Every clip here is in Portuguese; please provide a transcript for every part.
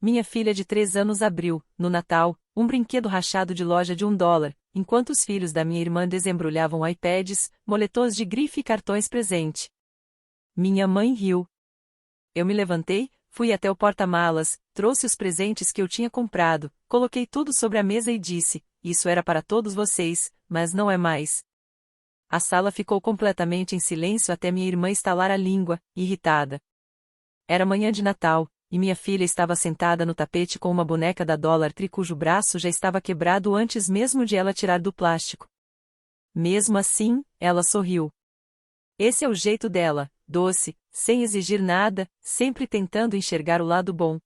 Minha filha de 3 anos abriu, no Natal, um brinquedo rachado de loja de $1, enquanto os filhos da minha irmã desembrulhavam iPads, moletons de grife e cartões presente. Minha mãe riu. Eu me levantei, fui até o porta-malas, trouxe os presentes que eu tinha comprado, coloquei tudo sobre a mesa e disse: isso era para todos vocês, mas não é mais. A sala ficou completamente em silêncio até minha irmã estalar a língua, irritada. Era manhã de Natal, e minha filha estava sentada no tapete com uma boneca da Dollar Tree cujo braço já estava quebrado antes mesmo de ela tirar do plástico. Mesmo assim, ela sorriu. Esse é o jeito dela, doce, sem exigir nada, sempre tentando enxergar o lado bom.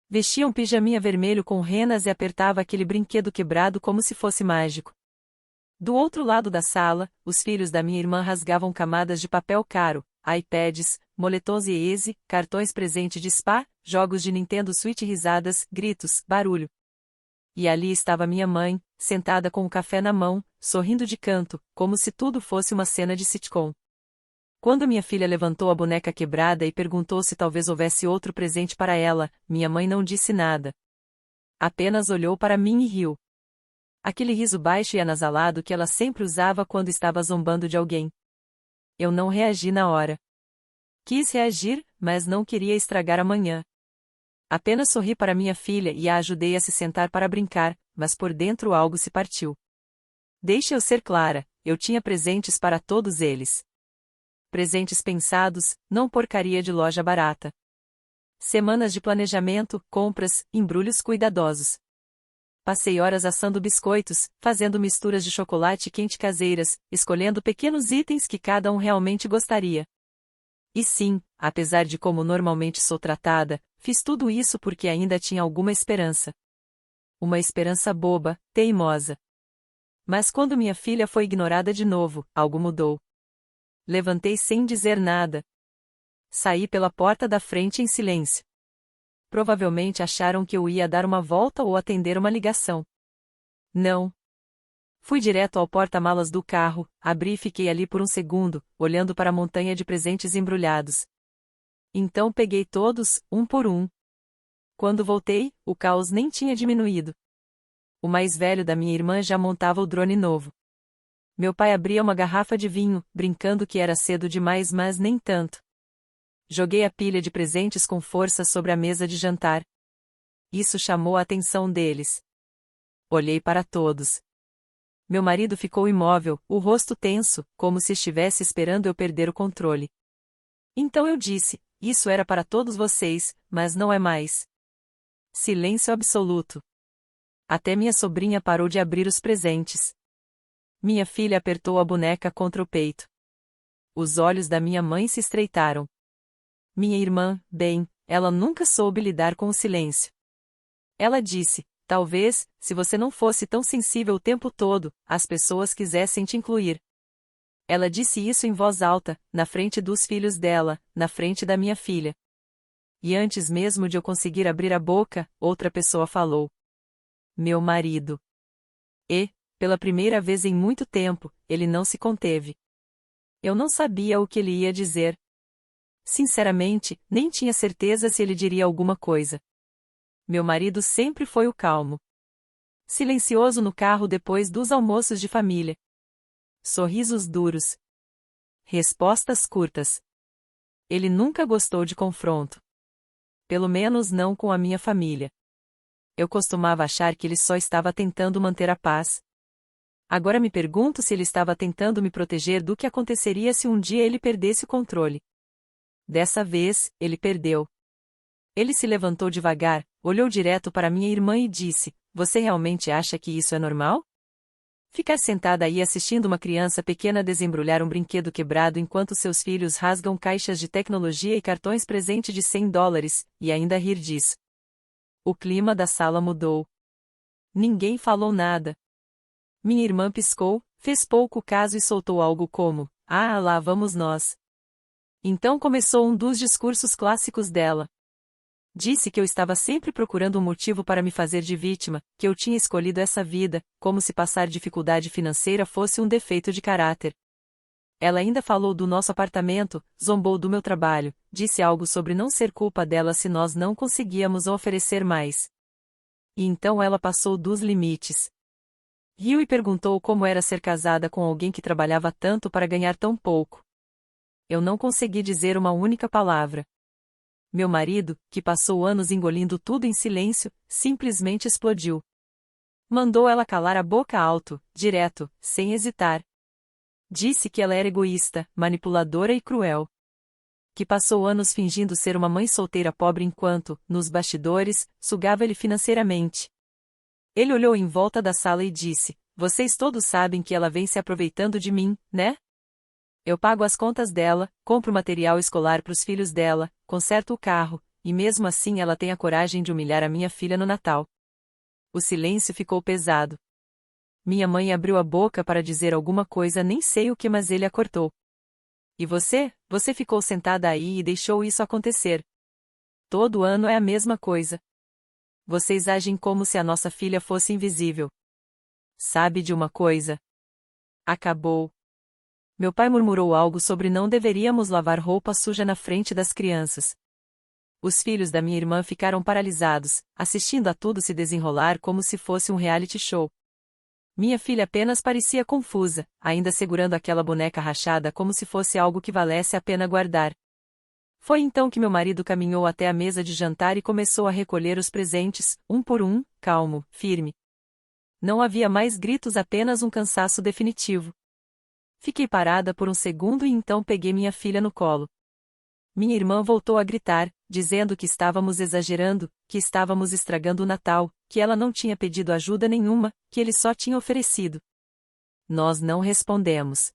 Vestia um pijaminha vermelho com renas e apertava aquele brinquedo quebrado como se fosse mágico. Do outro lado da sala, os filhos da minha irmã rasgavam camadas de papel caro, iPads, moletons e Easy, cartões presente de spa, jogos de Nintendo Switch, risadas, gritos, barulho. E ali estava minha mãe, sentada com o café na mão, sorrindo de canto, como se tudo fosse uma cena de sitcom. Quando minha filha levantou a boneca quebrada e perguntou se talvez houvesse outro presente para ela, minha mãe não disse nada. Apenas olhou para mim e riu. Aquele riso baixo e anasalado que ela sempre usava quando estava zombando de alguém. Eu não reagi na hora. Quis reagir, mas não queria estragar a manhã. Apenas sorri para minha filha e a ajudei a se sentar para brincar, mas por dentro algo se partiu. Deixe eu ser clara, eu tinha presentes para todos eles. Presentes pensados, não porcaria de loja barata. Semanas de planejamento, compras, embrulhos cuidadosos. Passei horas assando biscoitos, fazendo misturas de chocolate quente caseiras, escolhendo pequenos itens que cada um realmente gostaria. E sim, apesar de como normalmente sou tratada, fiz tudo isso porque ainda tinha alguma esperança. Uma esperança boba, teimosa. Mas quando minha filha foi ignorada de novo, algo mudou. Levantei sem dizer nada. Saí pela porta da frente em silêncio. Provavelmente acharam que eu ia dar uma volta ou atender uma ligação. Não. Fui direto ao porta-malas do carro, abri e fiquei ali por um segundo, olhando para a montanha de presentes embrulhados. Então peguei todos, um por um. Quando voltei, o caos nem tinha diminuído. O mais velho da minha irmã já montava o drone novo. Meu pai abria uma garrafa de vinho, brincando que era cedo demais, mas nem tanto. Joguei a pilha de presentes com força sobre a mesa de jantar. Isso chamou a atenção deles. Olhei para todos. Meu marido ficou imóvel, o rosto tenso, como se estivesse esperando eu perder o controle. Então eu disse: isso era para todos vocês, mas não é mais. Silêncio absoluto. Até minha sobrinha parou de abrir os presentes. Minha filha apertou a boneca contra o peito. Os olhos da minha mãe se estreitaram. Minha irmã, bem, ela nunca soube lidar com o silêncio. Ela disse: talvez, se você não fosse tão sensível o tempo todo, as pessoas quisessem te incluir. Ela disse isso em voz alta, na frente dos filhos dela, na frente da minha filha. E antes mesmo de eu conseguir abrir a boca, outra pessoa falou. Meu marido. E, pela primeira vez em muito tempo, ele não se conteve. Eu não sabia o que ele ia dizer. Sinceramente, nem tinha certeza se ele diria alguma coisa. Meu marido sempre foi o calmo. Silencioso no carro depois dos almoços de família. Sorrisos duros. Respostas curtas. Ele nunca gostou de confronto. Pelo menos não com a minha família. Eu costumava achar que ele só estava tentando manter a paz. Agora me pergunto se ele estava tentando me proteger do que aconteceria se um dia ele perdesse o controle. Dessa vez, ele perdeu. Ele se levantou devagar, olhou direto para minha irmã e disse: você realmente acha que isso é normal? Ficar sentada aí assistindo uma criança pequena desembrulhar um brinquedo quebrado enquanto seus filhos rasgam caixas de tecnologia e cartões presente de $100, e ainda rir disso. O clima da sala mudou. Ninguém falou nada. Minha irmã piscou, fez pouco caso e soltou algo como: ah, lá vamos nós. Então começou um dos discursos clássicos dela. Disse que eu estava sempre procurando um motivo para me fazer de vítima, que eu tinha escolhido essa vida, como se passar dificuldade financeira fosse um defeito de caráter. Ela ainda falou do nosso apartamento, zombou do meu trabalho, disse algo sobre não ser culpa dela se nós não conseguíamos oferecer mais. E então ela passou dos limites. Riu e perguntou como era ser casada com alguém que trabalhava tanto para ganhar tão pouco. Eu não consegui dizer uma única palavra. Meu marido, que passou anos engolindo tudo em silêncio, simplesmente explodiu. Mandou ela calar a boca alto, direto, sem hesitar. Disse que ela era egoísta, manipuladora e cruel. Que passou anos fingindo ser uma mãe solteira pobre enquanto, nos bastidores, sugava ele financeiramente. Ele olhou em volta da sala e disse: "Vocês todos sabem que ela vem se aproveitando de mim, né? Eu pago as contas dela, compro material escolar para os filhos dela, conserto o carro, e mesmo assim ela tem a coragem de humilhar a minha filha no Natal." O silêncio ficou pesado. Minha mãe abriu a boca para dizer alguma coisa, nem sei o que, mas ele a cortou. "E você? Você ficou sentada aí e deixou isso acontecer. Todo ano é a mesma coisa. Vocês agem como se a nossa filha fosse invisível. Sabe de uma coisa? Acabou." Meu pai murmurou algo sobre não deveríamos lavar roupa suja na frente das crianças. Os filhos da minha irmã ficaram paralisados, assistindo a tudo se desenrolar como se fosse um reality show. Minha filha apenas parecia confusa, ainda segurando aquela boneca rachada como se fosse algo que valesse a pena guardar. Foi então que meu marido caminhou até a mesa de jantar e começou a recolher os presentes, um por um, calmo, firme. Não havia mais gritos, apenas um cansaço definitivo. Fiquei parada por um segundo e então peguei minha filha no colo. Minha irmã voltou a gritar, dizendo que estávamos exagerando, que estávamos estragando o Natal, que ela não tinha pedido ajuda nenhuma, que ele só tinha oferecido. Nós não respondemos.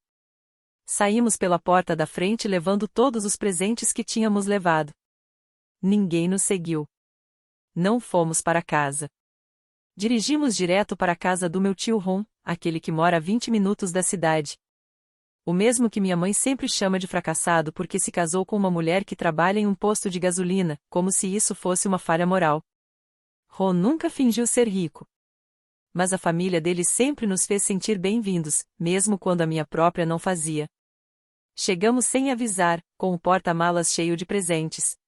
Saímos pela porta da frente levando todos os presentes que tínhamos levado. Ninguém nos seguiu. Não fomos para casa. Dirigimos direto para a casa do meu tio Ron, aquele que mora a 20 minutos da cidade. O mesmo que minha mãe sempre chama de fracassado porque se casou com uma mulher que trabalha em um posto de gasolina, como se isso fosse uma falha moral. Ron nunca fingiu ser rico. Mas a família dele sempre nos fez sentir bem-vindos, mesmo quando a minha própria não fazia. Chegamos sem avisar, com o porta-malas cheio de presentes.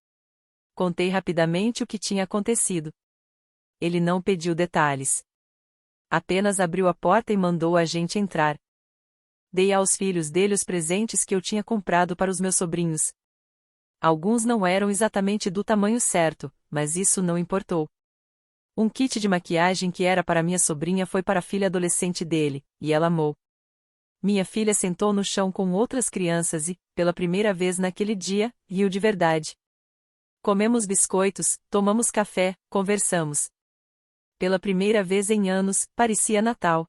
Contei rapidamente o que tinha acontecido. Ele não pediu detalhes. Apenas abriu a porta e mandou a gente entrar. Dei aos filhos dele os presentes que eu tinha comprado para os meus sobrinhos. Alguns não eram exatamente do tamanho certo, mas isso não importou. Um kit de maquiagem que era para minha sobrinha foi para a filha adolescente dele, e ela amou. Minha filha sentou no chão com outras crianças e, pela primeira vez naquele dia, riu de verdade. Comemos biscoitos, tomamos café, conversamos. Pela primeira vez em anos, parecia Natal.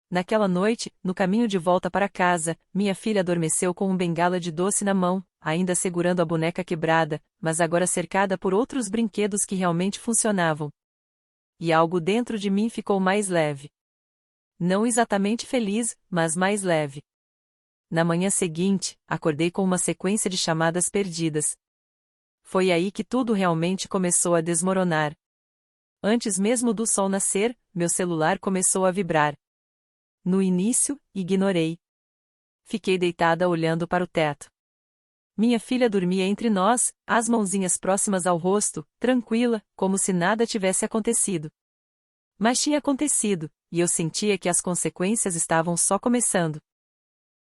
Naquela noite, no caminho de volta para casa, minha filha adormeceu com um bengala de doce na mão, ainda segurando a boneca quebrada, mas agora cercada por outros brinquedos que realmente funcionavam. E algo dentro de mim ficou mais leve. Não exatamente feliz, mas mais leve. Na manhã seguinte, acordei com uma sequência de chamadas perdidas. Foi aí que tudo realmente começou a desmoronar. Antes mesmo do sol nascer, meu celular começou a vibrar. No início, ignorei. Fiquei deitada olhando para o teto. Minha filha dormia entre nós, as mãozinhas próximas ao rosto, tranquila, como se nada tivesse acontecido. Mas tinha acontecido, e eu sentia que as consequências estavam só começando.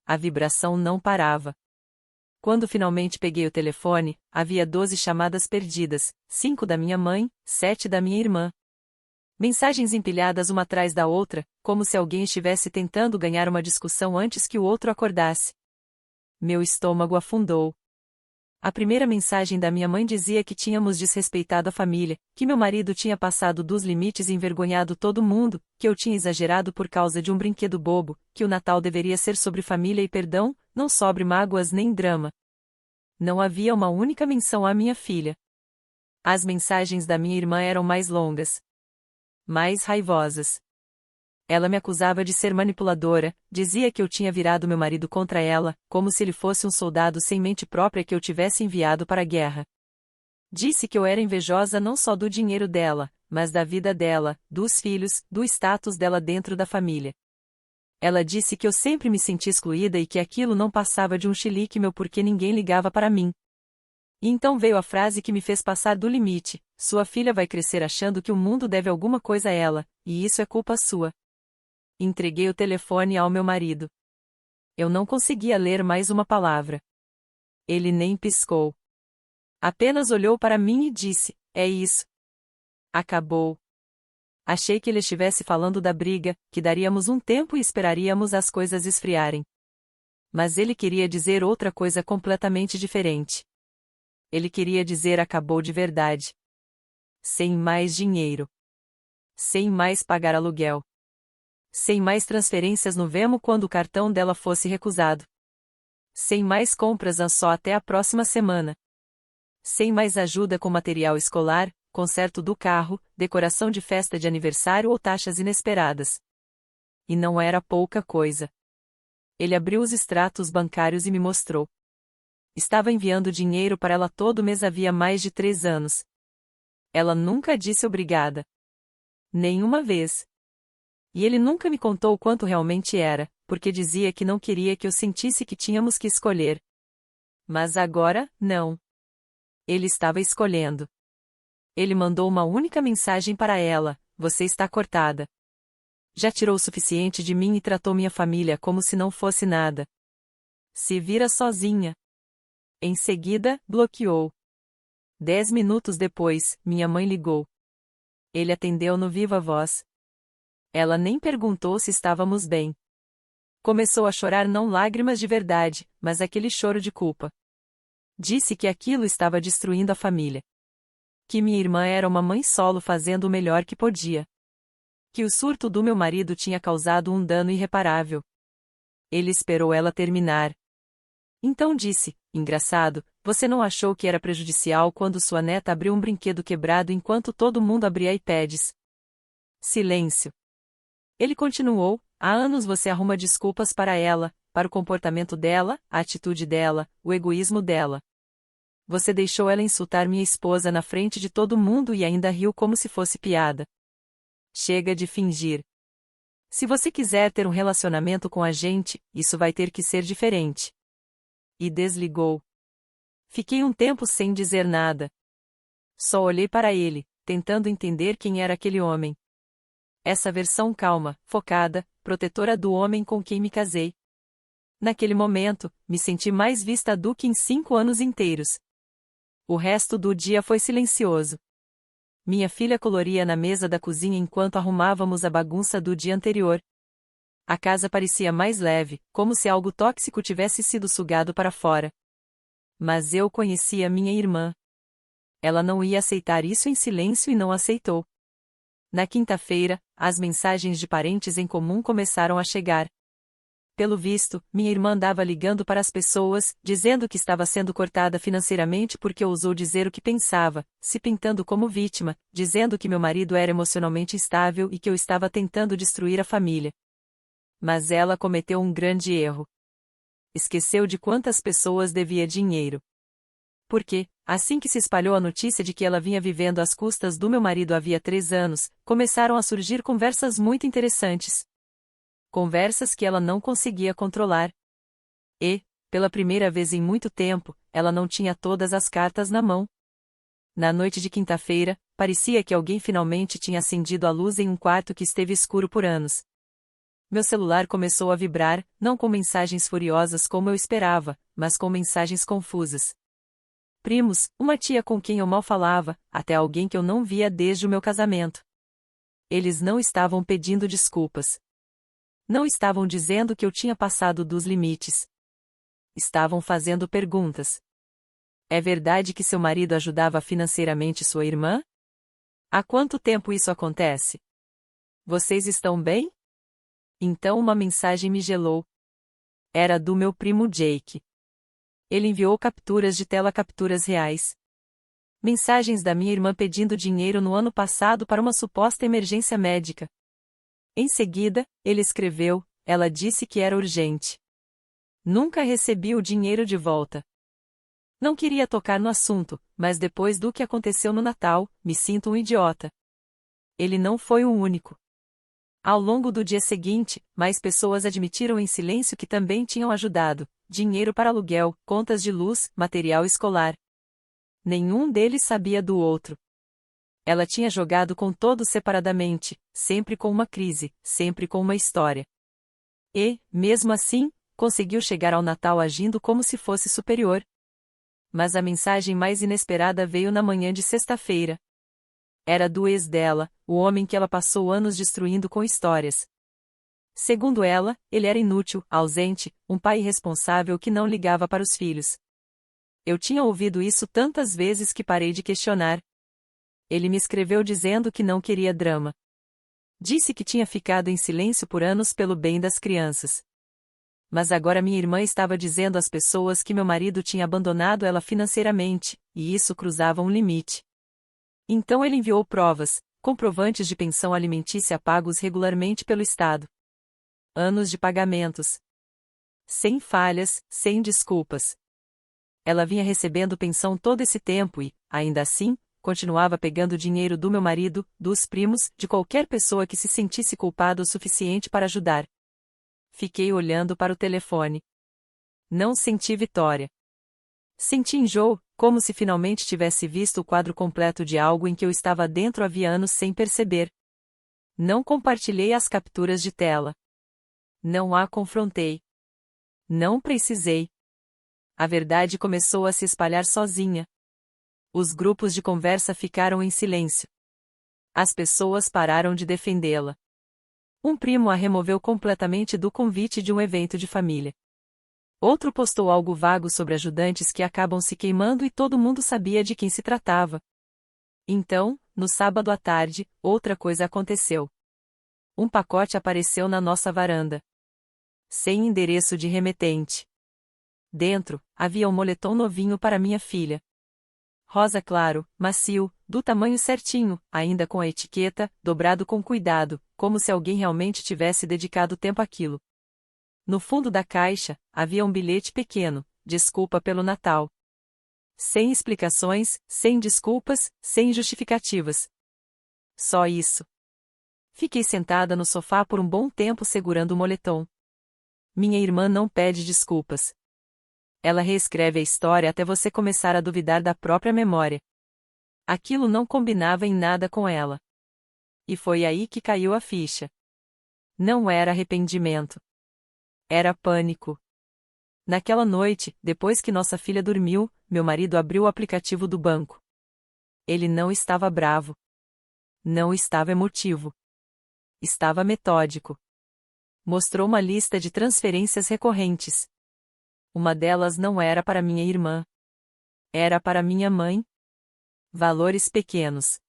A vibração não parava. Quando finalmente peguei o telefone, havia 12 chamadas perdidas, 5 da minha mãe, 7 da minha irmã. Mensagens empilhadas uma atrás da outra, como se alguém estivesse tentando ganhar uma discussão antes que o outro acordasse. Meu estômago afundou. A primeira mensagem da minha mãe dizia que tínhamos desrespeitado a família, que meu marido tinha passado dos limites e envergonhado todo mundo, que eu tinha exagerado por causa de um brinquedo bobo, que o Natal deveria ser sobre família e perdão, não sobre mágoas nem drama. Não havia uma única menção à minha filha. As mensagens da minha irmã eram mais longas. Mais raivosas. Ela me acusava de ser manipuladora, dizia que eu tinha virado meu marido contra ela, como se ele fosse um soldado sem mente própria que eu tivesse enviado para a guerra. Disse que eu era invejosa não só do dinheiro dela, mas da vida dela, dos filhos, do status dela dentro da família. Ela disse que eu sempre me senti excluída e que aquilo não passava de um chilique meu porque ninguém ligava para mim. E então veio a frase que me fez passar do limite: sua filha vai crescer achando que o mundo deve alguma coisa a ela, e isso é culpa sua. Entreguei o telefone ao meu marido. Eu não conseguia ler mais uma palavra. Ele nem piscou. Apenas olhou para mim e disse: é isso. Acabou. Achei que ele estivesse falando da briga, que daríamos um tempo e esperaríamos as coisas esfriarem. Mas ele queria dizer outra coisa completamente diferente. Ele queria dizer acabou de verdade. Sem mais dinheiro. Sem mais pagar aluguel. Sem mais transferências no Venmo quando o cartão dela fosse recusado. Sem mais compras só até a próxima semana. Sem mais ajuda com material escolar, conserto do carro, decoração de festa de aniversário ou taxas inesperadas. E não era pouca coisa. Ele abriu os extratos bancários e me mostrou. Estava enviando dinheiro para ela todo mês havia mais de 3 anos. Ela nunca disse obrigada. Nenhuma vez. E ele nunca me contou o quanto realmente era, porque dizia que não queria que eu sentisse que tínhamos que escolher. Mas agora, não. Ele estava escolhendo. Ele mandou uma única mensagem para ela: você está cortada. Já tirou o suficiente de mim e tratou minha família como se não fosse nada. Se vira sozinha. Em seguida, bloqueou. 10 minutos depois, minha mãe ligou. Ele atendeu no viva voz. Ela nem perguntou se estávamos bem. Começou a chorar não lágrimas de verdade, mas aquele choro de culpa. Disse que aquilo estava destruindo a família. Que minha irmã era uma mãe solo fazendo o melhor que podia. Que o surto do meu marido tinha causado um dano irreparável. Ele esperou ela terminar. Então disse: engraçado, você não achou que era prejudicial quando sua neta abriu um brinquedo quebrado enquanto todo mundo abria iPads? Silêncio. Ele continuou: há anos você arruma desculpas para ela, para o comportamento dela, a atitude dela, o egoísmo dela. Você deixou ela insultar minha esposa na frente de todo mundo e ainda riu como se fosse piada. Chega de fingir. Se você quiser ter um relacionamento com a gente, isso vai ter que ser diferente. E desligou. Fiquei um tempo sem dizer nada. Só olhei para ele, tentando entender quem era aquele homem. Essa versão calma, focada, protetora do homem com quem me casei. Naquele momento, me senti mais vista do que em 5 anos inteiros. O resto do dia foi silencioso. Minha filha coloria na mesa da cozinha enquanto arrumávamos a bagunça do dia anterior. A casa parecia mais leve, como se algo tóxico tivesse sido sugado para fora. Mas eu conhecia minha irmã. Ela não ia aceitar isso em silêncio e não aceitou. Na quinta-feira, as mensagens de parentes em comum começaram a chegar. Pelo visto, minha irmã andava ligando para as pessoas, dizendo que estava sendo cortada financeiramente porque ousou dizer o que pensava, se pintando como vítima, dizendo que meu marido era emocionalmente instável e que eu estava tentando destruir a família. Mas ela cometeu um grande erro. Esqueceu de quantas pessoas devia dinheiro. Porque, assim que se espalhou a notícia de que ela vinha vivendo às custas do meu marido havia 3 anos, começaram a surgir conversas muito interessantes. Conversas que ela não conseguia controlar. E, pela primeira vez em muito tempo, ela não tinha todas as cartas na mão. Na noite de quinta-feira, parecia que alguém finalmente tinha acendido a luz em um quarto que esteve escuro por anos. Meu celular começou a vibrar, não com mensagens furiosas como eu esperava, mas com mensagens confusas. Primos, uma tia com quem eu mal falava, até alguém que eu não via desde o meu casamento. Eles não estavam pedindo desculpas. Não estavam dizendo que eu tinha passado dos limites. Estavam fazendo perguntas. É verdade que seu marido ajudava financeiramente sua irmã? Há quanto tempo isso acontece? Vocês estão bem? Então uma mensagem me gelou. Era do meu primo Jake. Ele enviou capturas de tela, capturas reais. Mensagens da minha irmã pedindo dinheiro no ano passado para uma suposta emergência médica. Em seguida, ele escreveu: ela disse que era urgente. Nunca recebi o dinheiro de volta. Não queria tocar no assunto, mas depois do que aconteceu no Natal, me sinto um idiota. Ele não foi o único. Ao longo do dia seguinte, mais pessoas admitiram em silêncio que também tinham ajudado: dinheiro para aluguel, contas de luz, material escolar. Nenhum deles sabia do outro. Ela tinha jogado com todos separadamente, sempre com uma crise, sempre com uma história. E, mesmo assim, conseguiu chegar ao Natal agindo como se fosse superior. Mas a mensagem mais inesperada veio na manhã de sexta-feira. Era do ex dela, o homem que ela passou anos destruindo com histórias. Segundo ela, ele era inútil, ausente, um pai irresponsável que não ligava para os filhos. Eu tinha ouvido isso tantas vezes que parei de questionar. Ele me escreveu dizendo que não queria drama. Disse que tinha ficado em silêncio por anos pelo bem das crianças. Mas agora minha irmã estava dizendo às pessoas que meu marido tinha abandonado ela financeiramente, e isso cruzava um limite. Então ele enviou provas, comprovantes de pensão alimentícia pagos regularmente pelo Estado. Anos de pagamentos. Sem falhas, sem desculpas. Ela vinha recebendo pensão todo esse tempo e, ainda assim, continuava pegando dinheiro do meu marido, dos primos, de qualquer pessoa que se sentisse culpada o suficiente para ajudar. Fiquei olhando para o telefone. Não senti vitória. Senti enjoo, como se finalmente tivesse visto o quadro completo de algo em que eu estava dentro havia anos sem perceber. Não compartilhei as capturas de tela. Não a confrontei. Não precisei. A verdade começou a se espalhar sozinha. Os grupos de conversa ficaram em silêncio. As pessoas pararam de defendê-la. Um primo a removeu completamente do convite de um evento de família. Outro postou algo vago sobre ajudantes que acabam se queimando e todo mundo sabia de quem se tratava. Então, no sábado à tarde, outra coisa aconteceu. Um pacote apareceu na nossa varanda. Sem endereço de remetente. Dentro, havia um moletom novinho para minha filha. Rosa claro, macio, do tamanho certinho, ainda com a etiqueta, dobrado com cuidado, como se alguém realmente tivesse dedicado tempo àquilo. No fundo da caixa, havia um bilhete pequeno: desculpa pelo Natal. Sem explicações, sem desculpas, sem justificativas. Só isso. Fiquei sentada no sofá por um bom tempo segurando o moletom. Minha irmã não pede desculpas. Ela reescreve a história até você começar a duvidar da própria memória. Aquilo não combinava em nada com ela. E foi aí que caiu a ficha. Não era arrependimento. Era pânico. Naquela noite, depois que nossa filha dormiu, meu marido abriu o aplicativo do banco. Ele não estava bravo. Não estava emotivo. Estava metódico. Mostrou uma lista de transferências recorrentes. Uma delas não era para minha irmã. Era para minha mãe. Valores pequenos.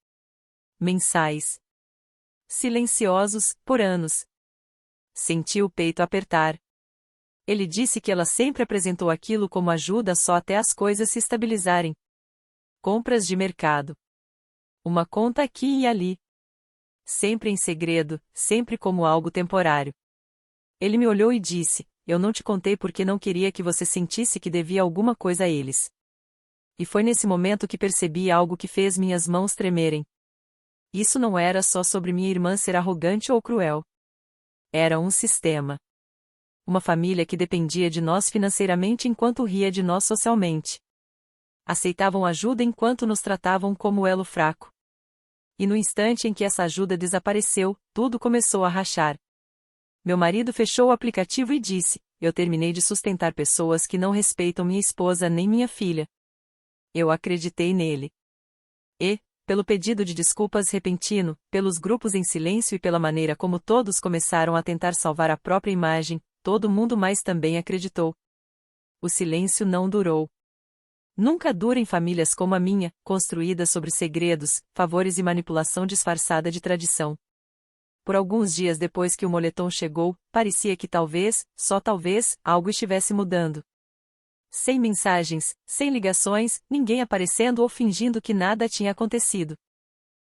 Mensais. Silenciosos, por anos. Senti o peito apertar. Ele disse que ela sempre apresentou aquilo como ajuda só até as coisas se estabilizarem. Compras de mercado. Uma conta aqui e ali. Sempre em segredo, sempre como algo temporário. Ele me olhou e disse: eu não te contei porque não queria que você sentisse que devia alguma coisa a eles. E foi nesse momento que percebi algo que fez minhas mãos tremerem. Isso não era só sobre minha irmã ser arrogante ou cruel. Era um sistema. Uma família que dependia de nós financeiramente enquanto ria de nós socialmente. Aceitavam ajuda enquanto nos tratavam como elo fraco. E no instante em que essa ajuda desapareceu, tudo começou a rachar. Meu marido fechou o aplicativo e disse: eu terminei de sustentar pessoas que não respeitam minha esposa nem minha filha. Eu acreditei nele. E, pelo pedido de desculpas repentino, pelos grupos em silêncio e pela maneira como todos começaram a tentar salvar a própria imagem, todo mundo mais também acreditou. O silêncio não durou. Nunca dura em famílias como a minha, construídas sobre segredos, favores e manipulação disfarçada de tradição. Por alguns dias depois que o moletom chegou, parecia que talvez, só talvez, algo estivesse mudando. Sem mensagens, sem ligações, ninguém aparecendo ou fingindo que nada tinha acontecido.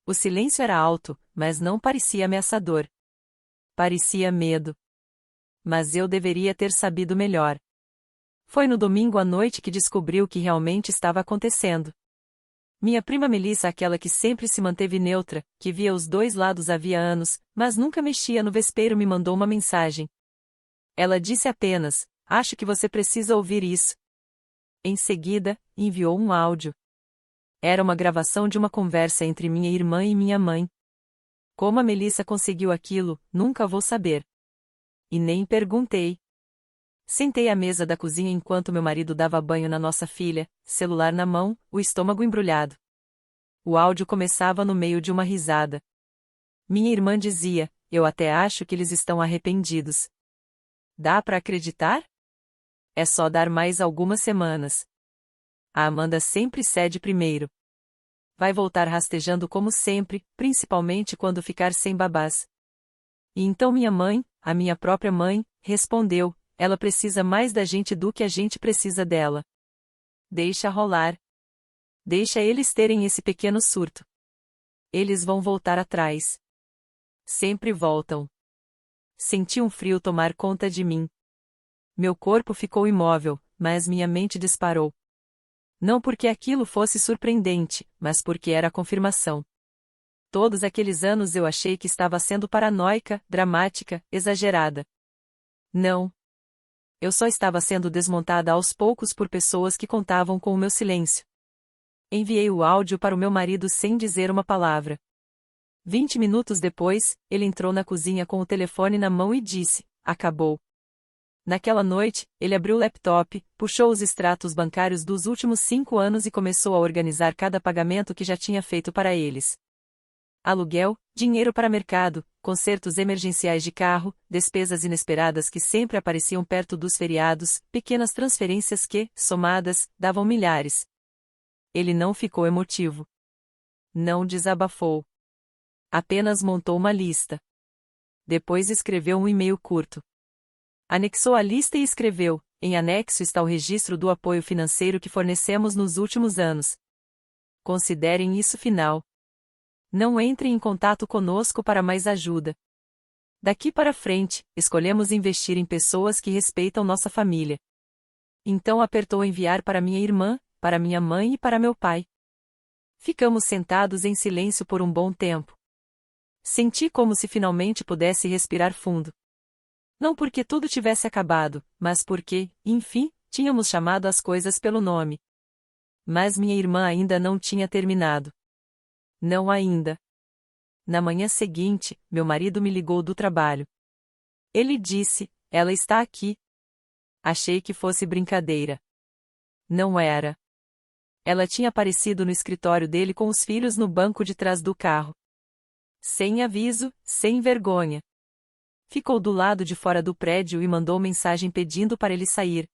O silêncio era alto, mas não parecia ameaçador. Parecia medo. Mas eu deveria ter sabido melhor. Foi no domingo à noite que descobri o que realmente estava acontecendo. Minha prima Melissa, aquela que sempre se manteve neutra, que via os dois lados havia anos, mas nunca mexia no vespeiro, me mandou uma mensagem. Ela disse apenas: "Acho que você precisa ouvir isso." Em seguida, enviou um áudio. Era uma gravação de uma conversa entre minha irmã e minha mãe. Como a Melissa conseguiu aquilo, nunca vou saber. E nem perguntei. Sentei à mesa da cozinha enquanto meu marido dava banho na nossa filha, celular na mão, o estômago embrulhado. O áudio começava no meio de uma risada. Minha irmã dizia: "Eu até acho que eles estão arrependidos." Dá para acreditar? É só dar mais algumas semanas. A Amanda sempre cede primeiro. Vai voltar rastejando como sempre, principalmente quando ficar sem babás. E então minha mãe, a minha própria mãe, respondeu: "Ela precisa mais da gente do que a gente precisa dela. Deixa rolar. Deixa eles terem esse pequeno surto. Eles vão voltar atrás. Sempre voltam." Senti um frio tomar conta de mim. Meu corpo ficou imóvel, mas minha mente disparou. Não porque aquilo fosse surpreendente, mas porque era a confirmação. Todos aqueles anos eu achei que estava sendo paranoica, dramática, exagerada. Não. Eu só estava sendo desmontada aos poucos por pessoas que contavam com o meu silêncio. Enviei o áudio para o meu marido sem dizer uma palavra. 20 minutos depois, ele entrou na cozinha com o telefone na mão e disse: "Acabou." Naquela noite, ele abriu o laptop, puxou os extratos bancários dos últimos 5 anos e começou a organizar cada pagamento que já tinha feito para eles. Aluguel, dinheiro para mercado, consertos emergenciais de carro, despesas inesperadas que sempre apareciam perto dos feriados, pequenas transferências que, somadas, davam milhares. Ele não ficou emotivo. Não desabafou. Apenas montou uma lista. Depois escreveu um e-mail curto. Anexou a lista e escreveu: "Em anexo está o registro do apoio financeiro que fornecemos nos últimos anos. Considerem isso final. Não entrem em contato conosco para mais ajuda. Daqui para frente, escolhemos investir em pessoas que respeitam nossa família." Então apertou enviar para minha irmã, para minha mãe e para meu pai. Ficamos sentados em silêncio por um bom tempo. Senti como se finalmente pudesse respirar fundo. Não porque tudo tivesse acabado, mas porque, enfim, tínhamos chamado as coisas pelo nome. Mas minha irmã ainda não tinha terminado. Não ainda. Na manhã seguinte, meu marido me ligou do trabalho. Ele disse: "Ela está aqui." Achei que fosse brincadeira. Não era. Ela tinha aparecido no escritório dele com os filhos no banco de trás do carro. Sem aviso, sem vergonha. Ficou do lado de fora do prédio e mandou mensagem pedindo para ele sair.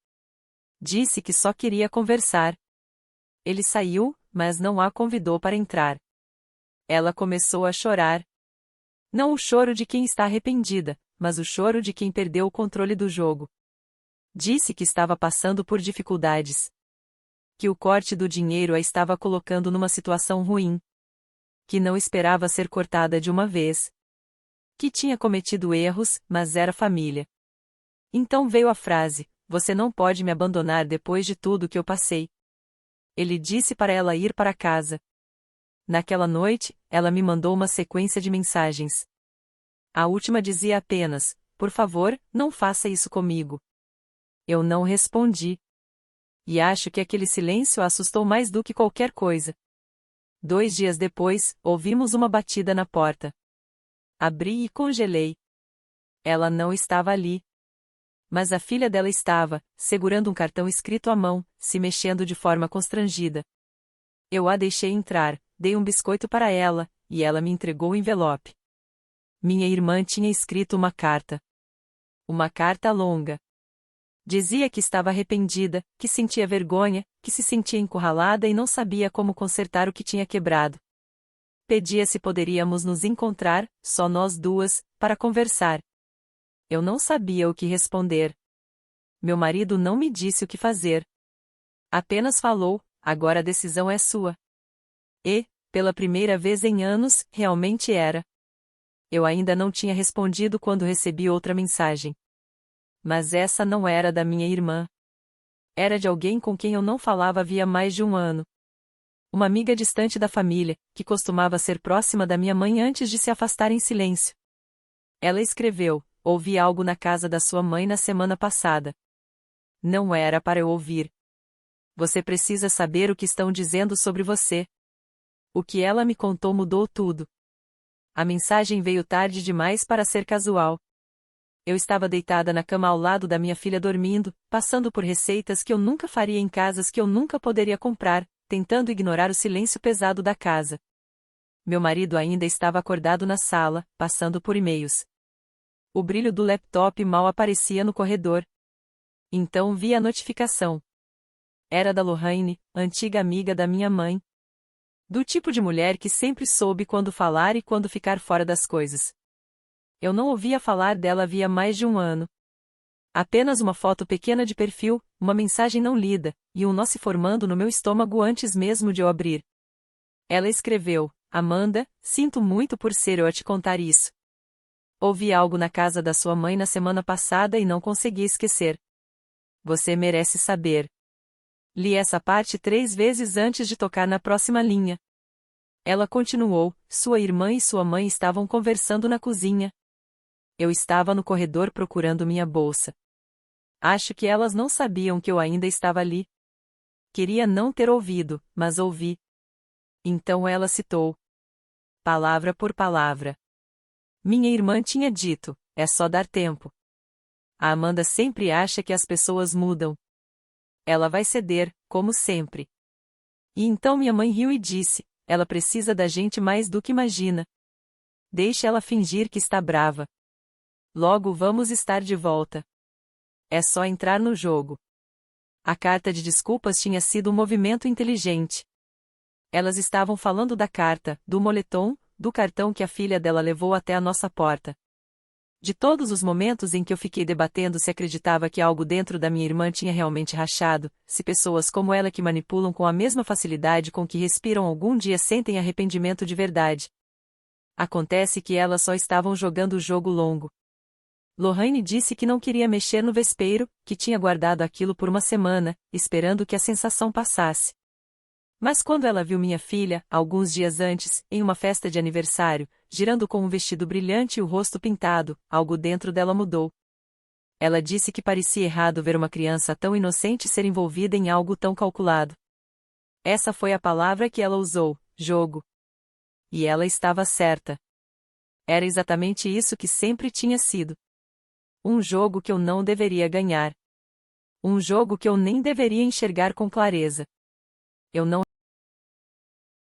Disse que só queria conversar. Ele saiu, mas não a convidou para entrar. Ela começou a chorar. Não o choro de quem está arrependida, mas o choro de quem perdeu o controle do jogo. Disse que estava passando por dificuldades. Que o corte do dinheiro a estava colocando numa situação ruim. Que não esperava ser cortada de uma vez. Que tinha cometido erros, mas era família. Então veio a frase: "Você não pode me abandonar depois de tudo que eu passei." Ele disse para ela ir para casa. Naquela noite, ela me mandou uma sequência de mensagens. A última dizia apenas: "Por favor, não faça isso comigo." Eu não respondi. E acho que aquele silêncio a assustou mais do que qualquer coisa. 2 dias depois, ouvimos uma batida na porta. Abri e congelei. Ela não estava ali. Mas a filha dela estava, segurando um cartão escrito à mão, se mexendo de forma constrangida. Eu a deixei entrar, dei um biscoito para ela, e ela me entregou o envelope. Minha irmã tinha escrito uma carta. Uma carta longa. Dizia que estava arrependida, que sentia vergonha, que se sentia encurralada e não sabia como consertar o que tinha quebrado. Pedia se poderíamos nos encontrar, só nós duas, para conversar. Eu não sabia o que responder. Meu marido não me disse o que fazer. Apenas falou: "Agora a decisão é sua." E, pela primeira vez em anos, realmente era. Eu ainda não tinha respondido quando recebi outra mensagem. Mas essa não era da minha irmã. Era de alguém com quem eu não falava havia mais de um ano. uma amiga distante da família, que costumava ser próxima da minha mãe antes de se afastar em silêncio. Ela escreveu: ouvi algo na casa da sua mãe na semana passada. Não era para eu ouvir. Você precisa saber o que estão dizendo sobre você. O que ela me contou mudou tudo. A mensagem veio tarde demais para ser casual. Eu estava deitada na cama ao lado da minha filha dormindo, passando por receitas que eu nunca faria em casas que eu nunca poderia comprar, tentando ignorar o silêncio pesado da casa. Meu marido ainda estava acordado na sala, passando por e-mails. O brilho do laptop mal aparecia no corredor. Então vi a notificação. Era da Lorraine, antiga amiga da minha mãe. Do tipo de mulher que sempre soube quando falar e quando ficar fora das coisas. Eu não ouvia falar dela havia mais de um ano. Apenas uma foto pequena de perfil, uma mensagem não lida, e um nó se formando no meu estômago antes mesmo de eu abrir. Ela escreveu: Amanda, sinto muito por ser eu a te contar isso. Ouvi algo na casa da sua mãe na semana passada e não consegui esquecer. Você merece saber. Li essa parte 3 vezes antes de tocar na próxima linha. Ela continuou: sua irmã e sua mãe estavam conversando na cozinha. Eu estava no corredor procurando minha bolsa. Acho que elas não sabiam que eu ainda estava ali. Queria não ter ouvido, mas ouvi. Então ela citou. Palavra por palavra. Minha irmã tinha dito: é só dar tempo. A Amanda sempre acha que as pessoas mudam. Ela vai ceder, como sempre. E então minha mãe riu e disse: ela precisa da gente mais do que imagina. Deixe ela fingir que está brava. Logo vamos estar de volta. É só entrar no jogo. A carta de desculpas tinha sido um movimento inteligente. Elas estavam falando da carta, do moletom, do cartão que a filha dela levou até a nossa porta. De todos os momentos em que eu fiquei debatendo se acreditava que algo dentro da minha irmã tinha realmente rachado, se pessoas como ela que manipulam com a mesma facilidade com que respiram algum dia sentem arrependimento de verdade. Acontece que elas só estavam jogando o jogo longo. Lorraine disse que não queria mexer no vespeiro, que tinha guardado aquilo por uma semana, esperando que a sensação passasse. Mas quando ela viu minha filha, alguns dias antes, em uma festa de aniversário, girando com um vestido brilhante e o rosto pintado, algo dentro dela mudou. Ela disse que parecia errado ver uma criança tão inocente ser envolvida em algo tão calculado. Essa foi a palavra que ela usou: jogo. E ela estava certa. Era exatamente isso que sempre tinha sido. Um jogo que eu não deveria ganhar. Um jogo que eu nem deveria enxergar com clareza. Eu não